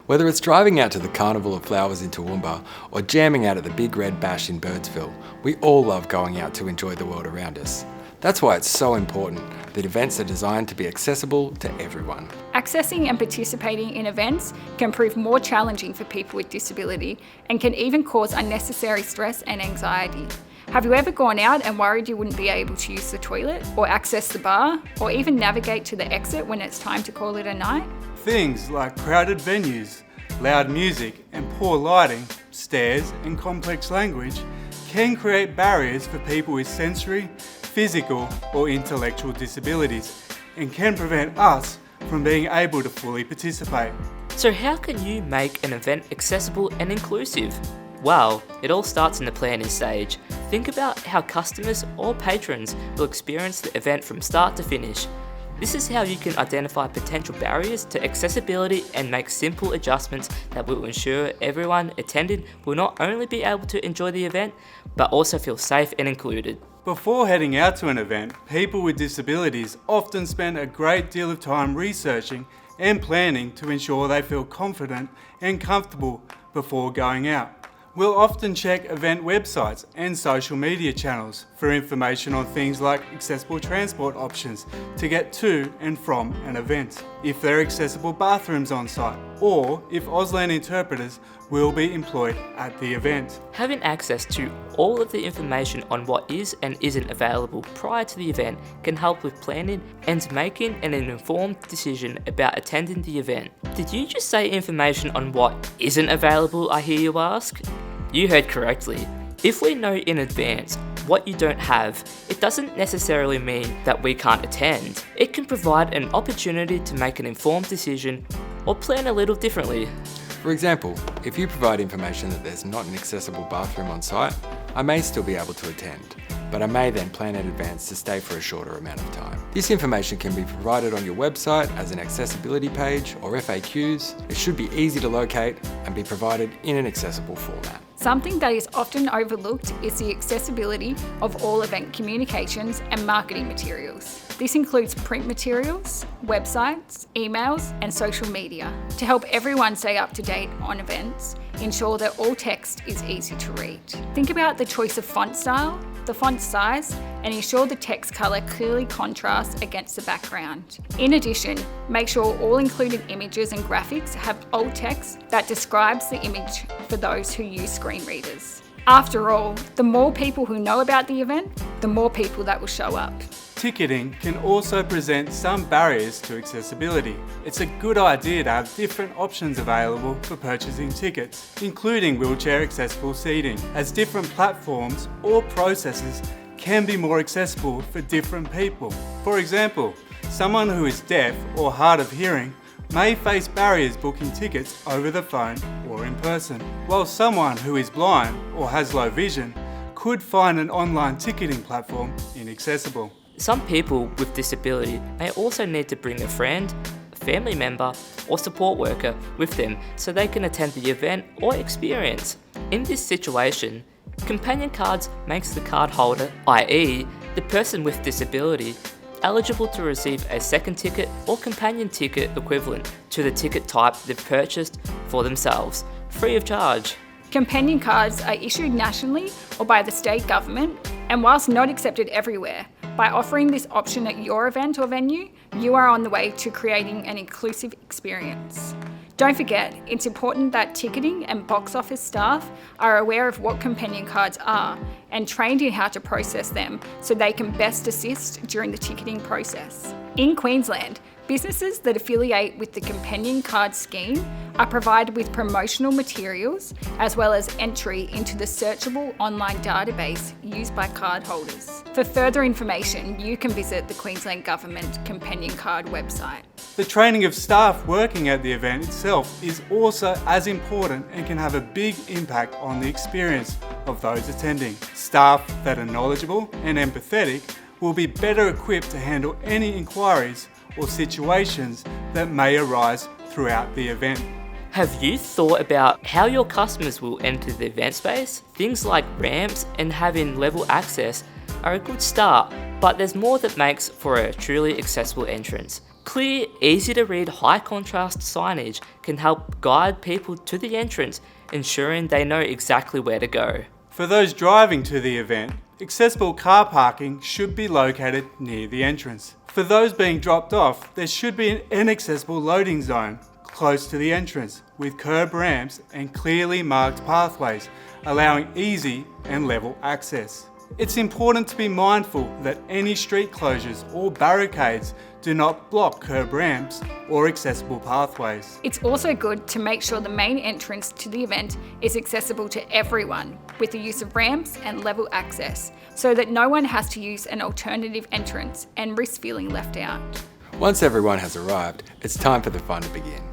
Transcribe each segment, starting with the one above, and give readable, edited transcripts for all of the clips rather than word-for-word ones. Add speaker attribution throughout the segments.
Speaker 1: Whether it's driving out to the Carnival of Flowers in Toowoomba or jamming out at the Big Red Bash in Birdsville, we all love going out to enjoy the world around us. That's why it's so important that events are designed to be accessible to everyone.
Speaker 2: Accessing and participating in events can prove more challenging for people with disability and can even cause unnecessary stress and anxiety. Have you ever gone out and worried you wouldn't be able to use the toilet or access the bar or even navigate to the exit when it's time to call it a night?
Speaker 3: Things like crowded venues, loud music and poor lighting, stairs and complex language can create barriers for people with sensory, physical or intellectual disabilities and can prevent us from being able to fully participate.
Speaker 4: So how can you make an event accessible and inclusive? Well, it all starts in the planning stage. Think about how customers or patrons will experience the event from start to finish. This is how you can identify potential barriers to accessibility and make simple adjustments that will ensure everyone attending will not only be able to enjoy the event, but also feel safe and included.
Speaker 3: Before heading out to an event, people with disabilities often spend a great deal of time researching and planning to ensure they feel confident and comfortable before going out. We'll often check event websites and social media channels for information on things like accessible transport options to get to and from an event, if there are accessible bathrooms on site, or if Auslan interpreters will be employed at the event.
Speaker 4: Having access to all of the information on what is and isn't available prior to the event can help with planning and making an informed decision about attending the event. Did you just say information on what isn't available, I hear you ask? You heard correctly. If we know in advance what you don't have, it doesn't necessarily mean that we can't attend. It can provide an opportunity to make an informed decision or plan a little differently.
Speaker 1: For example, if you provide information that there's not an accessible bathroom on site, I may still be able to attend, but I may then plan in advance to stay for a shorter amount of time. This information can be provided on your website as an accessibility page or FAQs. It should be easy to locate and be provided in an accessible format.
Speaker 2: Something that is often overlooked is the accessibility of all event communications and marketing materials. This includes print materials, websites, emails, and social media. To help everyone stay up to date on events, ensure that all text is easy to read. Think about the choice of font style, the font size, and ensure the text colour clearly contrasts against the background. In addition, make sure all included images and graphics have alt text that describes the image for those who use screen readers. After all, the more people who know about the event, the more people that will show up.
Speaker 3: Ticketing can also present some barriers to accessibility. It's a good idea to have different options available for purchasing tickets, including wheelchair accessible seating, as different platforms or processes can be more accessible for different people. For example, someone who is deaf or hard of hearing may face barriers booking tickets over the phone or in person, while someone who is blind or has low vision could find an online ticketing platform inaccessible.
Speaker 4: Some people with disability may also need to bring a friend, a family member, or support worker with them so they can attend the event or experience. In this situation, companion cards makes the card holder, i.e. the person with disability, eligible to receive a second ticket or companion ticket equivalent to the ticket type they've purchased for themselves, free of charge.
Speaker 2: Companion cards are issued nationally or by the state government, and whilst not accepted everywhere, by offering this option at your event or venue, you are on the way to creating an inclusive experience. Don't forget, it's important that ticketing and box office staff are aware of what companion cards are and trained in how to process them so they can best assist during the ticketing process. In Queensland, businesses that affiliate with the companion card scheme are provided with promotional materials as well as entry into the searchable online database used by cardholders. For further information, you can visit the Queensland Government Companion Card website.
Speaker 3: The training of staff working at the event itself is also as important and can have a big impact on the experience of those attending. Staff that are knowledgeable and empathetic will be better equipped to handle any inquiries or situations that may arise throughout the event.
Speaker 4: Have you thought about how your customers will enter the event space? Things like ramps and having level access are a good start, but there's more that makes for a truly accessible entrance. Clear, easy to read, high contrast signage can help guide people to the entrance, ensuring they know exactly where to go.
Speaker 3: For those driving to the event, accessible car parking should be located near the entrance. For those being dropped off, there should be an inaccessible loading zone close to the entrance with curb ramps and clearly marked pathways, allowing easy and level access. It's important to be mindful that any street closures or barricades do not block curb ramps or accessible pathways.
Speaker 2: It's also good to make sure the main entrance to the event is accessible to everyone with the use of ramps and level access, so that no one has to use an alternative entrance and risk feeling left out.
Speaker 1: Once everyone has arrived, it's time for the fun to begin.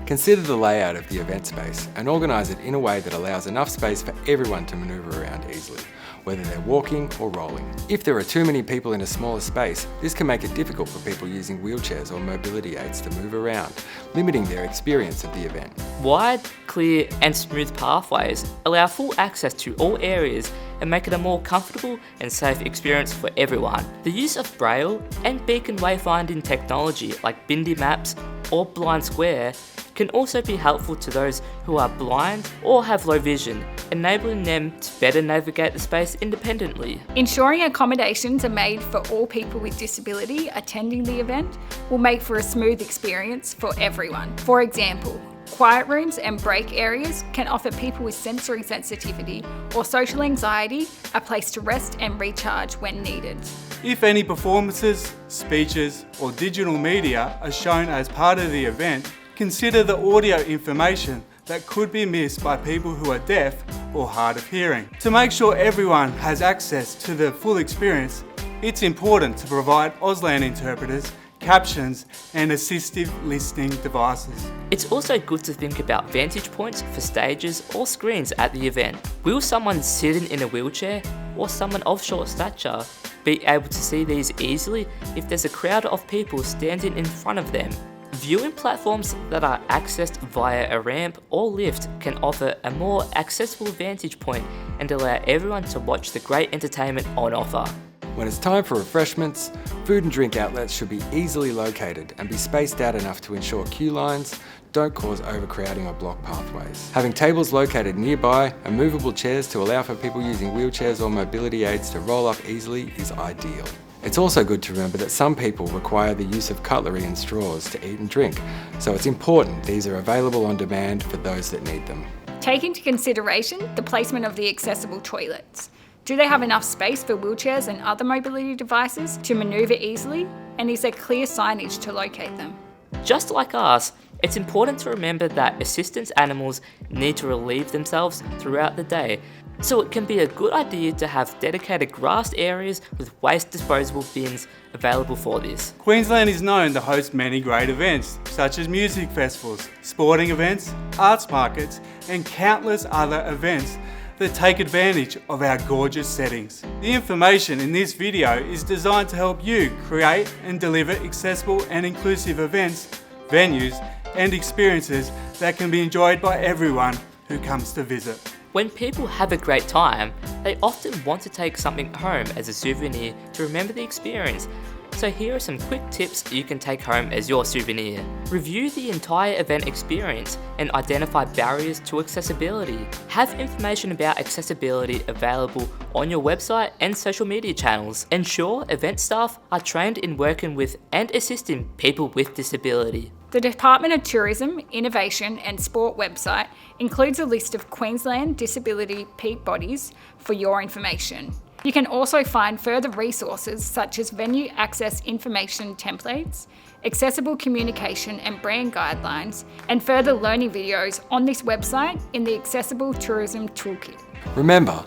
Speaker 1: Consider the layout of the event space and organise it in a way that allows enough space for everyone to manoeuvre around easily, whether they're walking or rolling. If there are too many people in a smaller space, this can make it difficult for people using wheelchairs or mobility aids to move around, limiting their experience of the event.
Speaker 4: Wide, clear and smooth pathways allow full access to all areas and make it a more comfortable and safe experience for everyone. The use of braille and beacon wayfinding technology like Bindi maps or Blind Square can also be helpful to those who are blind or have low vision, enabling them to better navigate the space independently.
Speaker 2: Ensuring accommodations are made for all people with disability attending the event will make for a smooth experience for everyone. For example, quiet rooms and break areas can offer people with sensory sensitivity or social anxiety a place to rest and recharge when needed.
Speaker 3: If any performances, speeches or digital media are shown as part of the event, consider the audio information that could be missed by people who are deaf or hard of hearing. To make sure everyone has access to the full experience, it's important to provide Auslan interpreters, captions and assistive listening devices.
Speaker 4: It's also good to think about vantage points for stages or screens at the event. Will someone sitting in a wheelchair or someone of short stature be able to see these easily if there's a crowd of people standing in front of them? Viewing platforms that are accessed via a ramp or lift can offer a more accessible vantage point and allow everyone to watch the great entertainment on offer.
Speaker 1: When it's time for refreshments, food and drink outlets should be easily located and be spaced out enough to ensure queue lines don't cause overcrowding or block pathways. Having tables located nearby and movable chairs to allow for people using wheelchairs or mobility aids to roll up easily is ideal. It's also good to remember that some people require the use of cutlery and straws to eat and drink, so it's important these are available on demand for those that need them.
Speaker 2: Take into consideration the placement of the accessible toilets. Do they have enough space for wheelchairs and other mobility devices to manoeuvre easily? And is there clear signage to locate them?
Speaker 4: Just like us, it's important to remember that assistance animals need to relieve themselves throughout the day, so it can be a good idea to have dedicated grassed areas with waste disposable bins available for this.
Speaker 3: Queensland is known to host many great events, such as music festivals, sporting events, arts markets, and countless other events that take advantage of our gorgeous settings. The information in this video is designed to help you create and deliver accessible and inclusive events, venues, and experiences that can be enjoyed by everyone who comes to visit.
Speaker 4: When people have a great time, they often want to take something home as a souvenir to remember the experience. So here are some quick tips you can take home as your souvenir. Review the entire event experience and identify barriers to accessibility. Have information about accessibility available on your website and social media channels. Ensure event staff are trained in working with and assisting people with disability.
Speaker 2: The Department of Tourism, Innovation and Sport website includes a list of Queensland disability peak bodies for your information. You can also find further resources such as venue access information templates, accessible communication and brand guidelines, and further learning videos on this website in the Accessible Tourism Toolkit.
Speaker 1: Remember,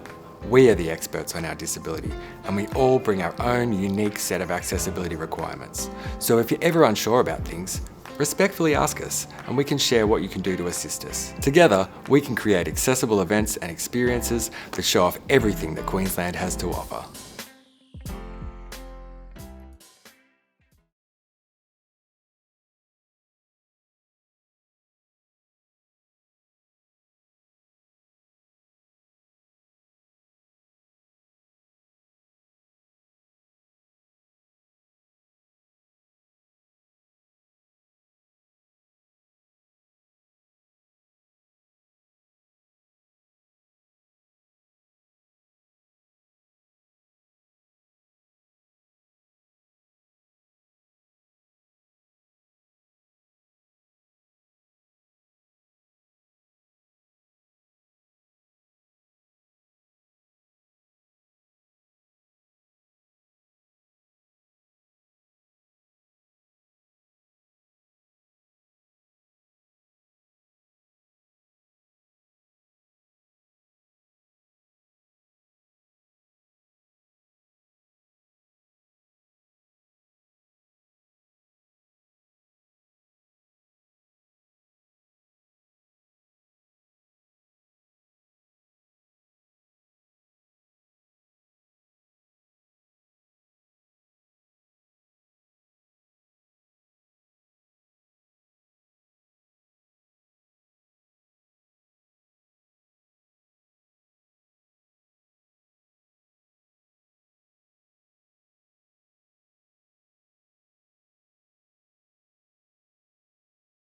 Speaker 1: we are the experts on our disability and we all bring our own unique set of accessibility requirements. So if you're ever unsure about things, respectfully ask us and we can share what you can do to assist us. Together, we can create accessible events and experiences that show off everything that Queensland has to offer.